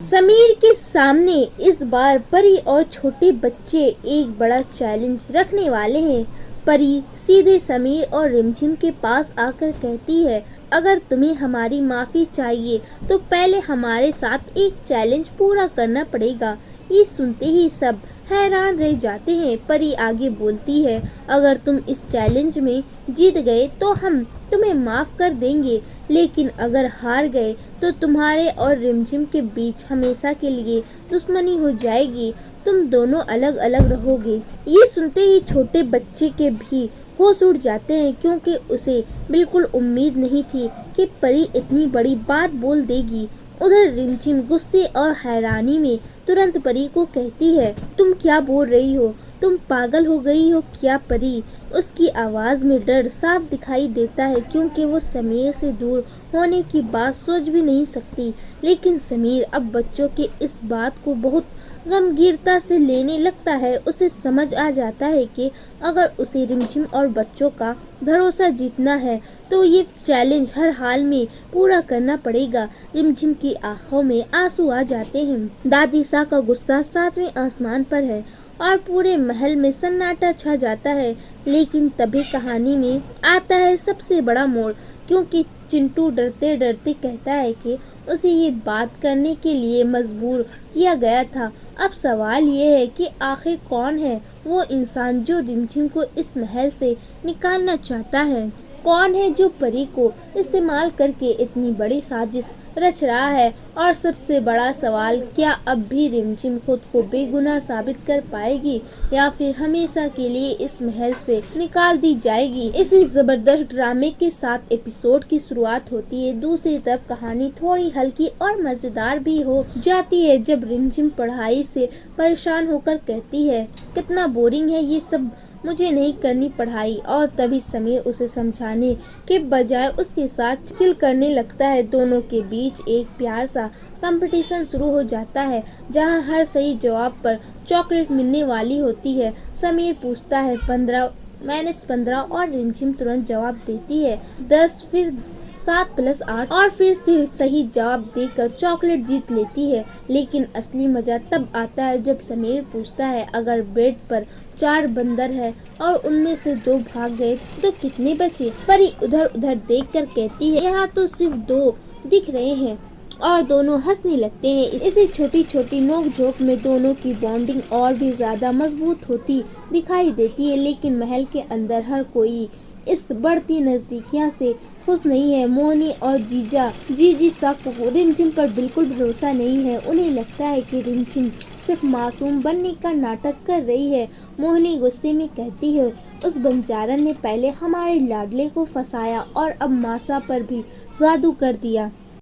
समीर के सामने इस बार परी और छोटे बच्चे एक बड़ा चैलेंज रखने वाले हैं। परी सीधे समीर और रिमझिम के पास आकर कहती है, अगर तुम्हें हमारी माफ़ी चाहिए तो पहले हमारे साथ एक चैलेंज पूरा करना पड़ेगा। ये सुनते ही सब हैरान रह जाते हैं। परी आगे बोलती है, अगर तुम इस चैलेंज में जीत गए तो हम तुम्हें माफ़ कर देंगे, लेकिन अगर हार गए तो तुम्हारे और रिमझिम के बीच हमेशा के लिए दुश्मनी हो जाएगी। तुम दोनों अलग अलग रहोगे। ये सुनते ही छोटे बच्चे के भी होश उड़ जाते हैं, क्योंकि उसे बिल्कुल उम्मीद नहीं थी कि परी इतनी बड़ी बात बोल देगी। उधर रिमझिम गुस्से और हैरानी में तुरंत परी को कहती है, तुम क्या बोल रही हो? तुम पागल हो गई हो क्या परी? उसकी आवाज़ में डर साफ दिखाई देता है, क्योंकि वो समीर से दूर होने की बात सोच भी नहीं सकती। लेकिन समीर अब बच्चों के इस बात को बहुत गंभीरता से लेने लगता है। उसे समझ आ जाता है कि अगर उसे रिमझिम और बच्चों का भरोसा जीतना है तो ये चैलेंज हर हाल में पूरा करना पड़ेगा। रिमझिम की आंखों में आंसू आ जाते हैं। दादी सा का गुस्सा 7वें आसमान पर है और पूरे महल में सन्नाटा छा जाता है। लेकिन तभी कहानी में आता है सबसे बड़ा मोड़, क्योंकि चिंटू डरते डरते कहता है कि उसे ये बात करने के लिए मजबूर किया गया था। अब सवाल ये है कि आखिर कौन है वो इंसान जो रिमझिम को इस महल से निकालना चाहता है? कौन है जो परी को इस्तेमाल करके इतनी बड़ी साजिश रच रहा है? और सबसे बड़ा सवाल, क्या अब भी रिमझिम खुद को बेगुनाह साबित कर पाएगी या फिर हमेशा के लिए इस महल से निकाल दी जाएगी? इसी जबरदस्त ड्रामे के साथ एपिसोड की शुरुआत होती है। दूसरी तरफ कहानी थोड़ी हल्की और मजेदार भी हो जाती है, जब रिमझिम पढ़ाई से परेशान होकर कहती है, कितना बोरिंग है ये सब, मुझे नहीं करनी पढ़ाई। और तभी समीर उसे समझाने के बजाय उसके साथ चिल करने लगता है। दोनों के बीच एक प्यार सा कंपटीशन शुरू हो जाता है, जहां हर सही जवाब पर चॉकलेट मिलने वाली होती है। समीर पूछता है 15 -15 और रिमझिम तुरंत जवाब देती है 10, फिर 7 + 8 और फिर से सही जवाब देकर चॉकलेट जीत लेती है। लेकिन असली मजा तब आता है जब समीर पूछता है, अगर बेड पर 4 बंदर है और उनमें से 2 भाग गए तो कितने बचे? परी उधर उधर देखकर कहती है, यहाँ तो सिर्फ 2 दिख रहे हैं। और दोनों हंसने लगते हैं। इसी छोटी छोटी नोक-झोंक में दोनों की बॉन्डिंग और भी ज्यादा मजबूत होती दिखाई देती है। लेकिन महल के अंदर हर कोई इस बढ़ती नजदीकियां से खुश नहीं है। मोहिनी और जीजी सबको रिमझिम पर बिल्कुल भरोसा नहीं है। उन्हें लगता है कि रिमझिम सिर्फ मासूम बनने का नाटक कर रही है। मोहिनी गुस्से में कहती है, उस बंजारन ने पहले हमारे लाडले को फंसाया और अब मासा पर भी जादू कर दिया।